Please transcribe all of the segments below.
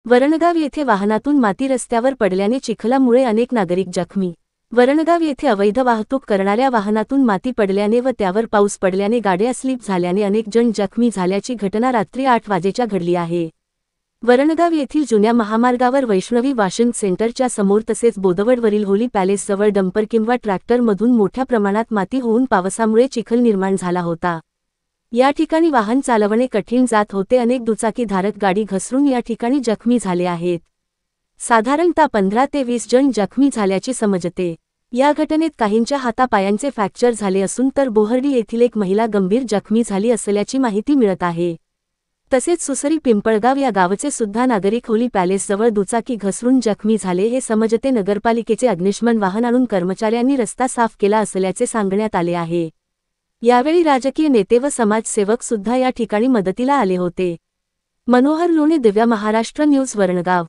वरणगाव येथे वाहनातून माती रस्त्यावर पडल्याने चिखलामुळे अनेक नागरिक जखमी। वरणगाव येथे अवैध वाहतूक करणाऱ्या वाहनातून माती पडल्याने व त्यावर पाऊस पडल्याने गाड्या स्लिप झाल्याने अनेक जण जखमी झाल्याची घटना रात्री 8 वाजेच्या घडली आहे। वरणगाव येथील जुन्या महामार्गावर वैष्णवी वॉशिंग सेंटरच्या समोर तसेच बोदवडवरील होली पॅलेसजवळ डंपर किंवा ट्रॅक्टरमधून मोठ्या प्रमाणात माती होऊन पावसामुळे चिखल निर्माण झाला होता। या ठिकाणी वाहन चालवणे कठीण जात होते। अनेक दुचाकीधारक गाडी घसरून या ठिकाणी जखमी झाले आहेत। साधारणतः 15 ते 20 जण जखमी झाल्याचे समजते। या घटनेत काहींच्या हातापायांचे फ्रॅक्चर झाले असून तर बोहर्डी येथील एक महिला गंभीर जखमी झाली असल्याची माहिती मिळत आहे। तसेच सुसरी पिंपळगाव या गावचे सुद्धा नागरिक होली पॅलेसजवळ दुचाकी घसरून जखमी झाले हे समजते। नगरपालिकेचे अग्निशमन वाहन आणून कर्मचाऱ्यांनी रस्ता साफ केला असल्याचे सांगण्यात आले आहे। यावेळी राजकीय नेते व समाजसेवक सुद्धा या ठिकाणी मदतीला आले होते। मनोहर लोणे, दिव्या महाराष्ट्र न्यूज, वरणगाव।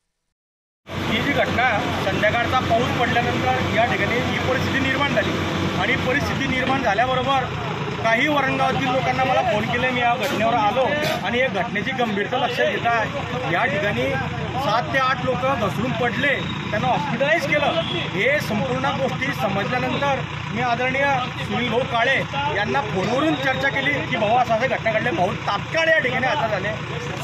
ही जी घटना संध्याकाळचा पाऊस पडल्यानंतर या ठिकाणी ही परिस्थिती निर्माण झाली आणि परिस्थिती निर्माण झाल्याबरोबर काही वरणगावातील लोकांना मला फोन केले। मी या घटनेवर आलो आणि या घटनेची गंभीरता लक्षात घेता या ठिकाणी 7 ते 8 लोक घसरून पडले, त्यांना हॉस्पिटलाइज केलं। हे संपूर्ण गोष्टी समजल्यानंतर मी आदरणीय सुनील भाऊ काळे यांना फोनवरून चर्चा केली की भाऊ असं घटना घडले। भाऊ तात्काळ या ठिकाणी हजर झाले।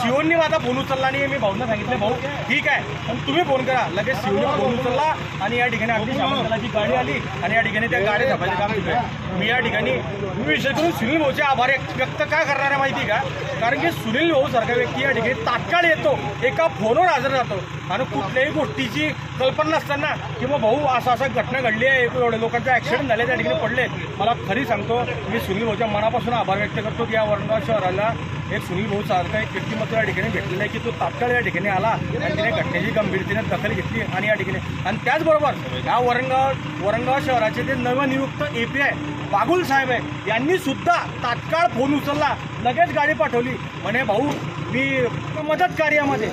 शिवननी माझा फोन उचलला आणि मी भाऊंना सांगितलं भाऊ ठीक आहे पण तुम्ही फोन करा। लगेच शिवने फोन उचलला आणि या ठिकाणी अग्निशमन दलाची गाडी आली आणि या ठिकाणी त्या गाडी झापायचं काम सुरू आहे। मी या ठिकाणी विशेष करून सुनील भाऊचे आभार व्यक्त का करणार आहे माहिती का, कारण की सुनील भाऊ सारखा व्यक्ती या ठिकाणी तात्काळ येतो, एका फोनवर हजर राहतो आणि कुठल्याही गोष्टीची कल्पना नसताना किंवा भाऊ असं घटना घडली आहे, एवढे लोकांचे ॲक्सिडेंट झाले त्या ठिकाणी पडले। मला खरी सांगतो मी सुनील भाऊच्या मनापासून आभार व्यक्त करतो की या वरणगाव शहराला एक सुनील भाऊ सारखा एक व्यक्तिमत्व या ठिकाणी भेटलेलं आहे की तो तात्काळ या ठिकाणी आला आणि तिने घटनेची गंभीरतेने दखल घेतली आणि या ठिकाणी आणि त्याचबरोबर या वरणगाव शहराचे ते नवनियुक्त API बागुल साहेब आहे यांनी सुद्धा तात्काळ फोन उचलला, लगेच गाडी पाठवली। म्हणे भाऊ मी मदत कार्यामध्ये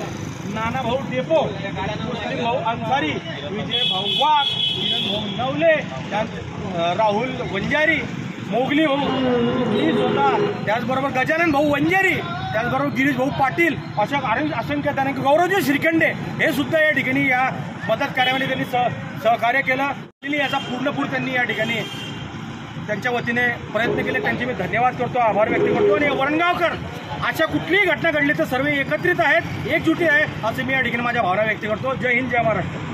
नाना भाऊ डेपो, मुस्लिम भाऊ अन्सारी, विजय भाऊ वाघ, भाऊ नवले, राहुल वंजारी, मोगली भाऊ ही स्वतः, त्याचबरोबर गजानन भाऊ वंजारी, त्याचबरोबर गिरीश भाऊ पाटील, अशा असंख्य त्याने गौरवजी श्रीखंडे हे सुद्धा या ठिकाणी या मदत कार्यामध्ये त्यांनी सहकार्य केलं। याचा पूर्णपूर त्यांनी या ठिकाणी त्यांच्या वतीने प्रयत्न केले, त्यांचे मी धन्यवाद करतो, आभार व्यक्त करतो। आणि वरणगावकर अशा कुठलीही घटना घडली तर सर्व एकत्रित आहेत, एकजुटी आहे असं मी या ठिकाणी माझ्या भावना व्यक्त करतो। जय हिंद, जय महाराष्ट्र।